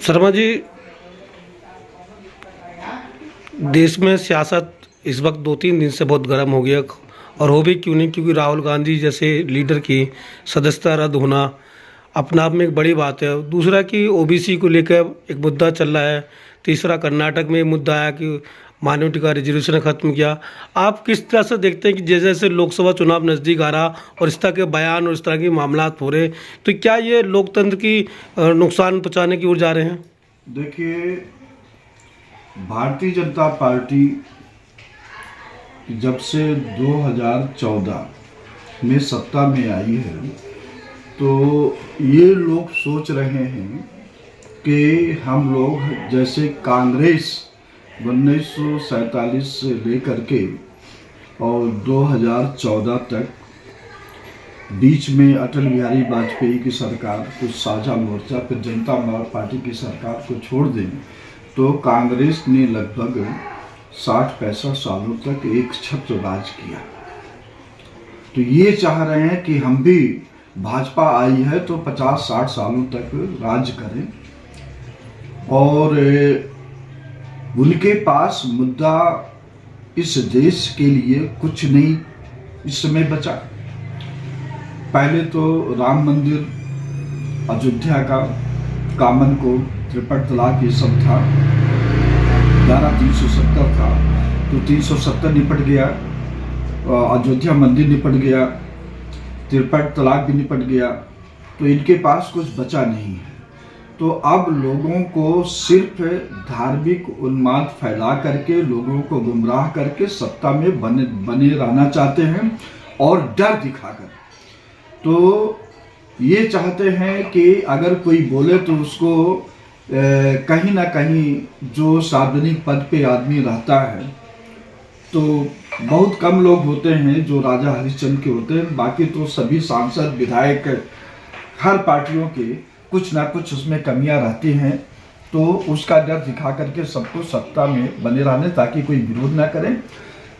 शर्मा जी, देश में सियासत इस वक्त 2-3 दिन से बहुत गर्म हो गया। और हो भी क्यों नहीं, क्योंकि राहुल गांधी जैसे लीडर की सदस्यता रद्द होना अपने आप में एक बड़ी बात है। दूसरा कि ओबीसी को लेकर एक मुद्दा चल रहा है। तीसरा कर्नाटक में मुद्दा आया कि माइनॉरिटी का रिजर्वेशन खत्म किया। आप किस तरह से देखते हैं कि जैसे जैसे लोकसभा चुनाव नज़दीक आ रहा और इस तरह के बयान और इस तरह के मामलात हो रहे, तो क्या ये लोकतंत्र की नुकसान पहुँचाने की ओर जा रहे हैं? देखिए, भारतीय जनता पार्टी जब से 2014 में सत्ता में आई है, तो ये लोग सोच रहे हैं कि हम लोग जैसे कांग्रेस 1947 से लेकर के और 2014 तक बीच में अटल बिहारी वाजपेयी की सरकार, कुछ साझा मोर्चा, फिर जनता पार्टी की सरकार को छोड़ दें, तो कांग्रेस ने लगभग 60-65 सालों तक एक छत्र राज किया। तो ये चाह रहे हैं कि हम भी, भाजपा आई है तो 50-60 सालों तक राज करें। और उनके पास मुद्दा इस देश के लिए कुछ नहीं इस समय बचा। पहले तो राम मंदिर, अयोध्या का कामन कोड, त्रिपट तलाक, ये सब था। धारा 370 था, तो 370 निपट गया, अयोध्या मंदिर निपट गया, त्रिपट तलाक भी निपट गया। तो इनके पास कुछ बचा नहीं है। तो अब लोगों को सिर्फ धार्मिक उन्माद फैला करके, लोगों को गुमराह करके सत्ता में बने रहना चाहते हैं और डर दिखाकर। तो ये चाहते हैं कि अगर कोई बोले तो उसको कहीं ना कहीं, जो सार्वजनिक पद पे आदमी रहता है, तो बहुत कम लोग होते हैं जो राजा हरिश्चंद्र के होते हैं। बाकी तो सभी सांसद, विधायक, हर पार्टियों के कुछ ना कुछ उसमें कमियां रहती हैं। तो उसका डर दिखा करके सबको सत्ता में बने रहने, ताकि कोई विरोध ना करे।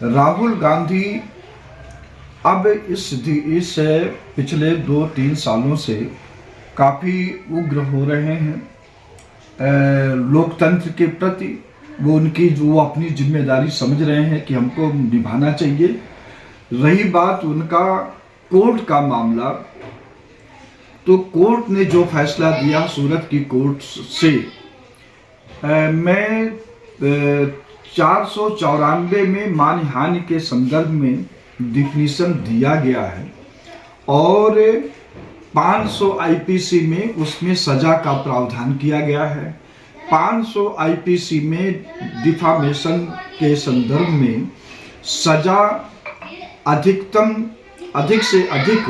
राहुल गांधी अब इस पिछले 2-3 सालों से काफ़ी उग्र हो रहे हैं लोकतंत्र के प्रति। वो अपनी जिम्मेदारी समझ रहे हैं कि हमको निभाना चाहिए। रही बात उनका कोर्ट का मामला, तो कोर्ट ने जो फैसला दिया सूरत की कोर्ट से, मैं 494 में मानहानि के संदर्भ में डिफिनीशन दिया गया है, और 500 आईपीसी में उसमें सजा का प्रावधान किया गया है। 500 आईपीसी में डिफामेशन के संदर्भ में सजा अधिक से अधिक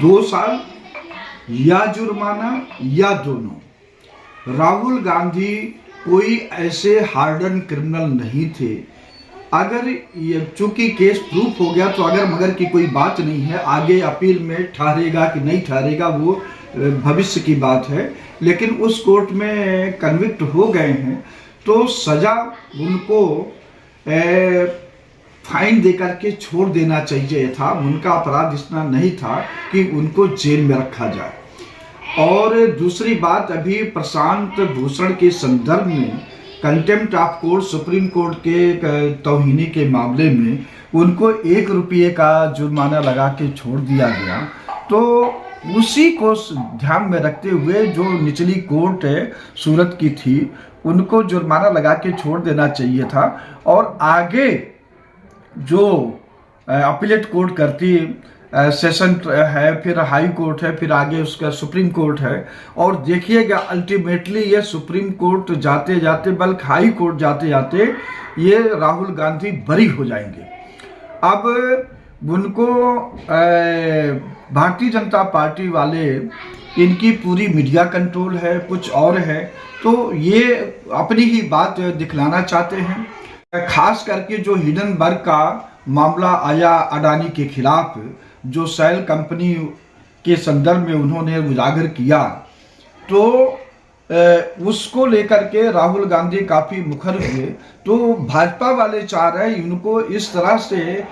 2 साल या जुर्माना या दोनों। राहुल गांधी कोई ऐसे हार्डन क्रिमिनल नहीं थे। अगर ये चूंकि केस प्रूफ हो गया, तो अगर मगर की कोई बात नहीं है, आगे अपील में ठहरेगा कि नहीं ठहरेगा वो भविष्य की बात है। लेकिन उस कोर्ट में कन्विक्ट हो गए हैं, तो सजा उनको फाइन देकर के छोड़ देना चाहिए था। उनका अपराध इतना नहीं था कि उनको जेल में रखा जाए। और दूसरी बात, अभी प्रशांत भूषण के संदर्भ में contempt of court, supreme court के तौहीनी के मामले में उनको 1 रुपये का जुर्माना लगा के छोड़ दिया गया। तो उसी को ध्यान में रखते हुए जो निचली कोर्ट है सूरत की थी, उनको जुर्माना लगा के छोड़ देना चाहिए था। और आगे जो अपीलेट कोर्ट करती, सेशन है, फिर हाई कोर्ट है, फिर आगे उसका सुप्रीम कोर्ट है। और देखिएगा अल्टीमेटली ये सुप्रीम कोर्ट जाते जाते, बल्कि हाई कोर्ट जाते जाते, ये राहुल गांधी बरी हो जाएंगे। अब उनको भारतीय जनता पार्टी वाले, इनकी पूरी मीडिया कंट्रोल है, कुछ और है, तो ये अपनी ही बात दिखलाना चाहते हैं। खास करके जो हिंडनबर्ग का मामला आया अडानी के खिलाफ, जो सेल कंपनी के संदर्भ में उन्होंने उजागर किया, तो उसको लेकर के राहुल गांधी काफ़ी मुखर हुए। तो भाजपा वाले चाह रहे हैं इनको इस तरह से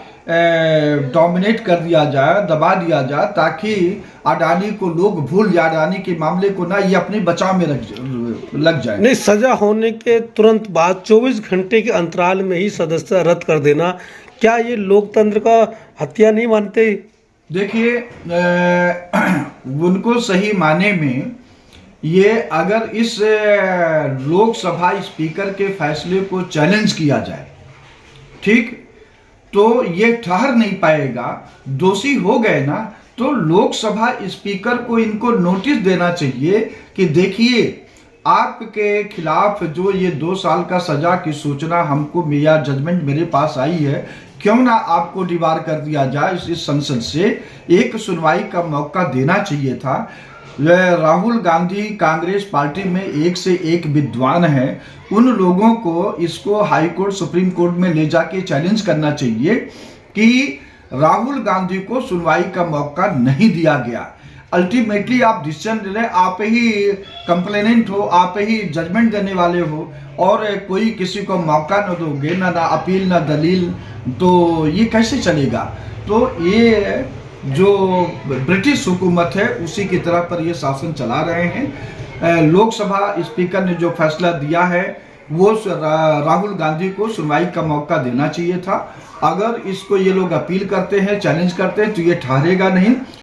डोमिनेट कर दिया जाए, दबा दिया जाए, ताकि अडानी को लोग भूल जाए, अडानी के मामले को ना ये अपने बचाव में लग जाए। नहीं, सजा होने के तुरंत बाद 24 घंटे के अंतराल में ही सदस्यता रद्द कर देना, क्या ये लोकतंत्र का हत्या नहीं मानते? देखिए, उनको सही माने में ये अगर इस लोकसभा स्पीकर के फैसले को चैलेंज किया जाए, ठीक, तो ये ठहर नहीं पाएगा। दोषी हो गए ना, तो लोकसभा स्पीकर को इनको नोटिस देना चाहिए कि देखिए, आपके खिलाफ जो ये 2 साल का सजा की सूचना हमको या जजमेंट मेरे पास आई है, क्यों ना आपको डिबार कर दिया जाए। इस संसद से एक सुनवाई का मौका देना चाहिए था। राहुल गांधी कांग्रेस पार्टी में एक से एक विद्वान है, उन लोगों को इसको हाई कोर्ट सुप्रीम कोर्ट में ले जाके चैलेंज करना चाहिए कि राहुल गांधी को सुनवाई का मौका नहीं दिया गया। अल्टीमेटली आप डिसीजन ले लें, आप ही कंप्लेनेंट हो, आप ही जजमेंट देने वाले हो, और कोई किसी को मौका न दोगे, ना अपील ना दलील, तो ये कैसे चलेगा? तो ये जो ब्रिटिश हुकूमत है उसी की तरह पर ये शासन चला रहे हैं। लोकसभा स्पीकर ने जो फैसला दिया है वो राहुल गांधी को सुनवाई का मौका देना चाहिए था। अगर इसको ये लोग अपील करते हैं, चैलेंज करते हैं, तो ये ठहरेगा नहीं।